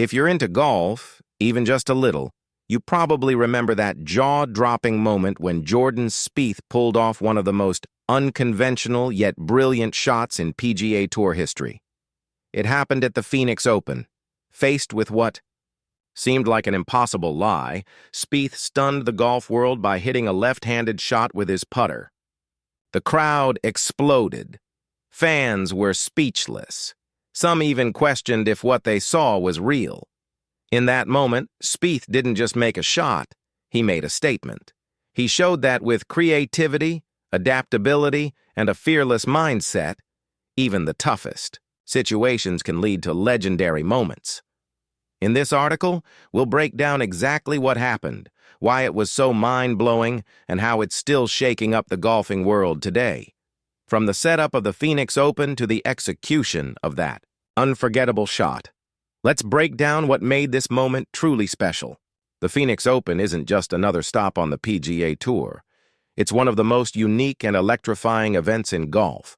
If you're into golf, even just a little, you probably remember that jaw-dropping moment when Jordan Spieth pulled off one of the most unconventional yet brilliant shots in PGA Tour history. It happened at the Phoenix Open. Faced with what seemed like an impossible lie, Spieth stunned the golf world by hitting a left-handed shot with his putter. The crowd exploded. Fans were speechless. Some even questioned if what they saw was real. In that moment, Spieth didn't just make a shot, he made a statement. He showed that with creativity, adaptability, and a fearless mindset, even the toughest situations can lead to legendary moments. In this article, we'll break down exactly what happened, why it was so mind-blowing, and how it's still shaking up the golfing world today. From the setup of the Phoenix Open to the execution of that unforgettable shot. Let's break down what made this moment truly special. The Phoenix Open isn't just another stop on the PGA Tour. It's one of the most unique and electrifying events in golf.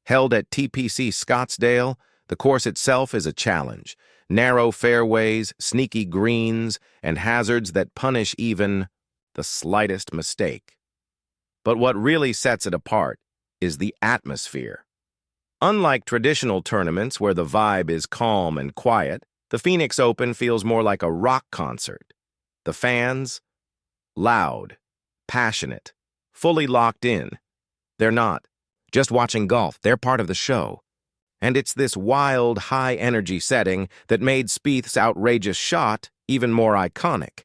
Held at TPC Scottsdale, the course itself is a challenge. Narrow fairways, sneaky greens, and hazards that punish even the slightest mistake. But what really sets it apart is the atmosphere. Unlike traditional tournaments where the vibe is calm and quiet, the Phoenix Open feels more like a rock concert. The fans, loud, passionate, fully locked in. They're not just watching golf, they're part of the show. And it's this wild, high-energy setting that made Spieth's outrageous shot even more iconic.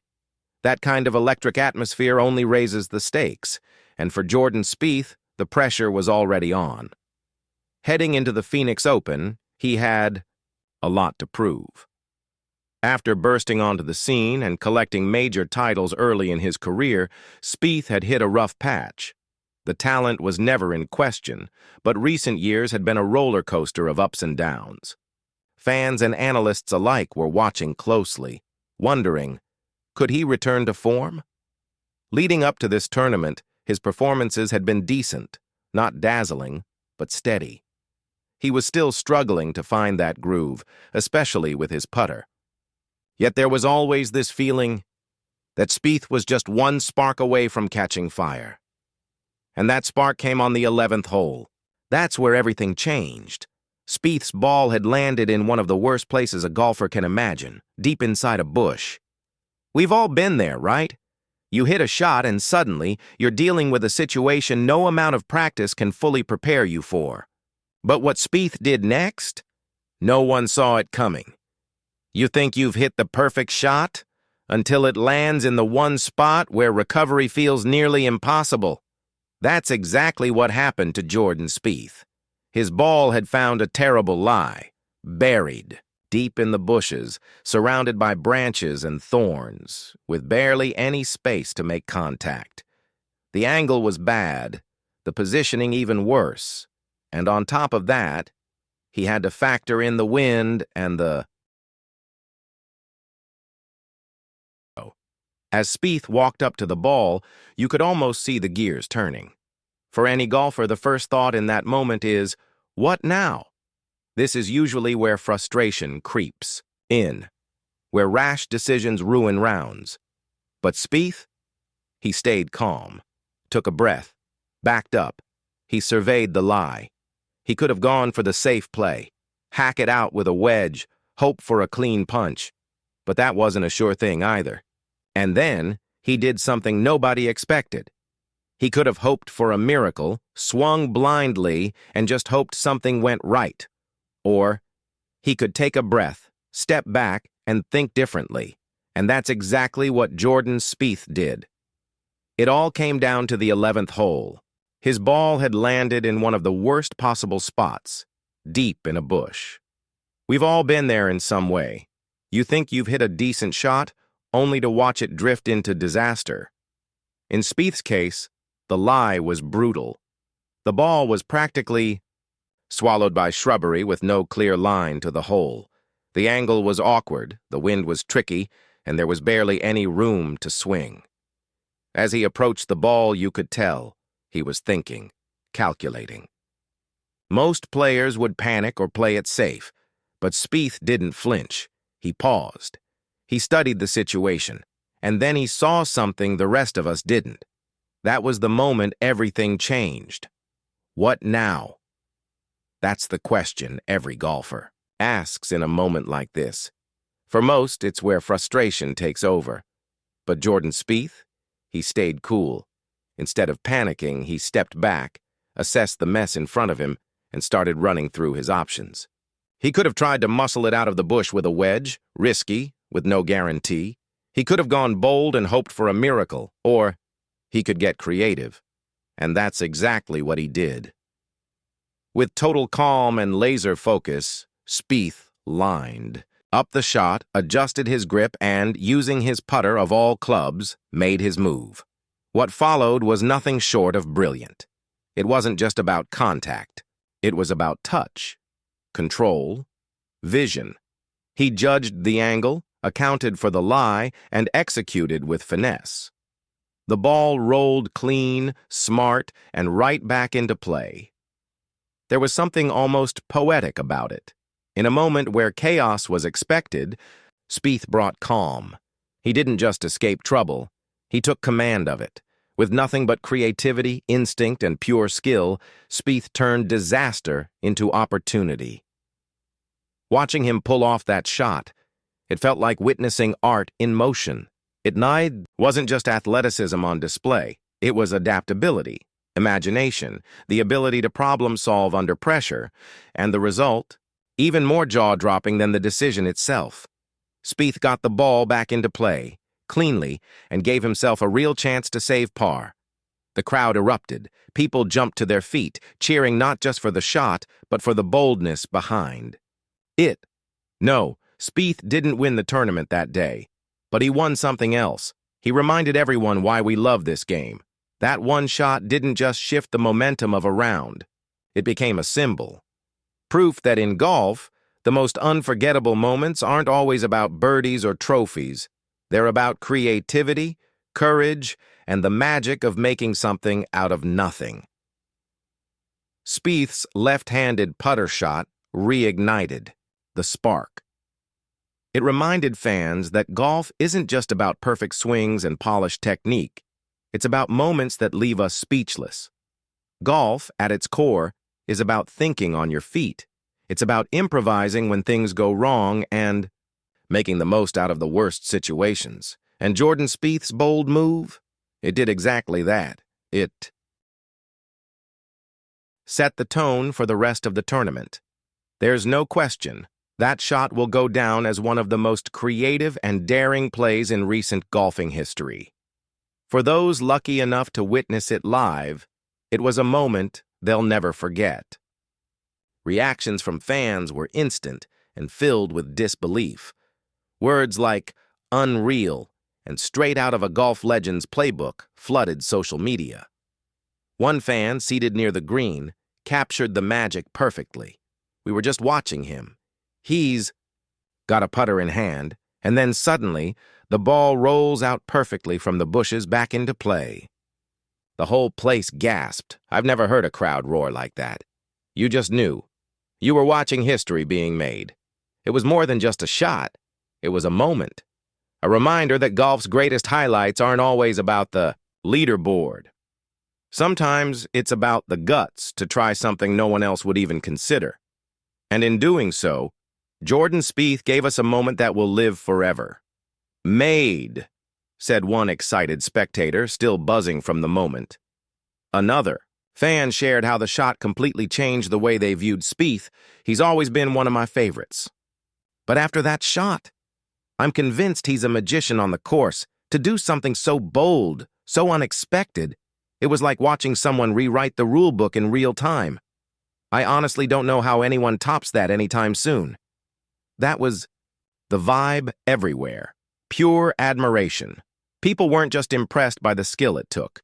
That kind of electric atmosphere only raises the stakes, and for Jordan Spieth, the pressure was already on. Heading into the Phoenix Open, he had a lot to prove. After bursting onto the scene and collecting major titles early in his career, Spieth had hit a rough patch. The talent was never in question, but recent years had been a roller coaster of ups and downs. Fans and analysts alike were watching closely, wondering, could he return to form? Leading up to this tournament, his performances had been decent, not dazzling, but steady. He was still struggling to find that groove, especially with his putter. Yet there was always this feeling that Spieth was just one spark away from catching fire. And that spark came on the 11th hole. That's where everything changed. Spieth's ball had landed in one of the worst places a golfer can imagine, deep inside a bush. We've all been there, right? You hit a shot and suddenly you're dealing with a situation no amount of practice can fully prepare you for. But what Spieth did next? No one saw it coming. You think you've hit the perfect shot until it lands in the one spot where recovery feels nearly impossible. That's exactly what happened to Jordan Spieth. His ball had found a terrible lie, buried deep in the bushes, surrounded by branches and thorns, with barely any space to make contact. The angle was bad, the positioning even worse, and on top of that, he had to factor in the wind and the... As Spieth walked up to the ball, you could almost see the gears turning. For any golfer, the first thought in that moment is, what now? This is usually where frustration creeps in, where rash decisions ruin rounds. But Spieth? He stayed calm, took a breath, backed up. He surveyed the lie. He could have gone for the safe play, hack it out with a wedge, hope for a clean punch. But that wasn't a sure thing either. And then he did something nobody expected. He could have hoped for a miracle, swung blindly, and just hoped something went right. Or he could take a breath, step back, and think differently. And that's exactly what Jordan Spieth did. It all came down to the 11th hole. His ball had landed in one of the worst possible spots, deep in a bush. We've all been there in some way. You think you've hit a decent shot, only to watch it drift into disaster. In Spieth's case, the lie was brutal. The ball was practically swallowed by shrubbery with no clear line to the hole. The angle was awkward, the wind was tricky, and there was barely any room to swing. As he approached the ball, you could tell he was thinking, calculating. Most players would panic or play it safe, but Spieth didn't flinch. He paused. He studied the situation, and then he saw something the rest of us didn't. That was the moment everything changed. What now? That's the question every golfer asks in a moment like this. For most, it's where frustration takes over. But Jordan Spieth, he stayed cool. Instead of panicking, he stepped back, assessed the mess in front of him, and started running through his options. He could have tried to muscle it out of the bush with a wedge, risky, with no guarantee. He could have gone bold and hoped for a miracle, or he could get creative. And that's exactly what he did. With total calm and laser focus, Spieth lined up the shot, adjusted his grip, and, using his putter of all clubs, made his move. What followed was nothing short of brilliant. It wasn't just about contact. It was about touch, control, vision. He judged the angle, accounted for the lie, and executed with finesse. The ball rolled clean, smart, and right back into play. There was something almost poetic about it. In a moment where chaos was expected, Spieth brought calm. He didn't just escape trouble. He took command of it. With nothing but creativity, instinct, and pure skill, Spieth turned disaster into opportunity. Watching him pull off that shot, it felt like witnessing art in motion. It wasn't just athleticism on display. It was adaptability, imagination, the ability to problem-solve under pressure, and the result, even more jaw-dropping than the decision itself. Spieth got the ball back into play, cleanly, and gave himself a real chance to save par. The crowd erupted. People jumped to their feet, cheering not just for the shot, but for the boldness behind it. No, Spieth didn't win the tournament that day, but he won something else. He reminded everyone why we love this game. That one shot didn't just shift the momentum of a round. It became a symbol. Proof that in golf, the most unforgettable moments aren't always about birdies or trophies. They're about creativity, courage, and the magic of making something out of nothing. Spieth's left-handed putter shot reignited the spark. It reminded fans that golf isn't just about perfect swings and polished technique. It's about moments that leave us speechless. Golf, at its core, is about thinking on your feet. It's about improvising when things go wrong and making the most out of the worst situations. And Jordan Spieth's bold move? It did exactly that. It set the tone for the rest of the tournament. There's no question that shot will go down as one of the most creative and daring plays in recent golfing history. For those lucky enough to witness it live, it was a moment they'll never forget. Reactions from fans were instant and filled with disbelief. Words like unreal and straight out of a golf legend's playbook flooded social media. One fan, seated near the green, captured the magic perfectly. We were just watching him. He's got a putter in hand, and then suddenly, the ball rolls out perfectly from the bushes back into play. The whole place gasped. I've never heard a crowd roar like that. You just knew. You were watching history being made. It was more than just a shot. It was a moment. A reminder that golf's greatest highlights aren't always about the leaderboard. Sometimes it's about the guts to try something no one else would even consider. And in doing so, Jordan Spieth gave us a moment that will live forever. Made, said one excited spectator, still buzzing from the moment. Another fan shared how the shot completely changed the way they viewed Spieth. He's always been one of my favorites. But after that shot, I'm convinced he's a magician on the course. To do something so bold, so unexpected, it was like watching someone rewrite the rule book in real time. I honestly don't know how anyone tops that anytime soon. That was the vibe everywhere. Pure admiration. People weren't just impressed by the skill it took.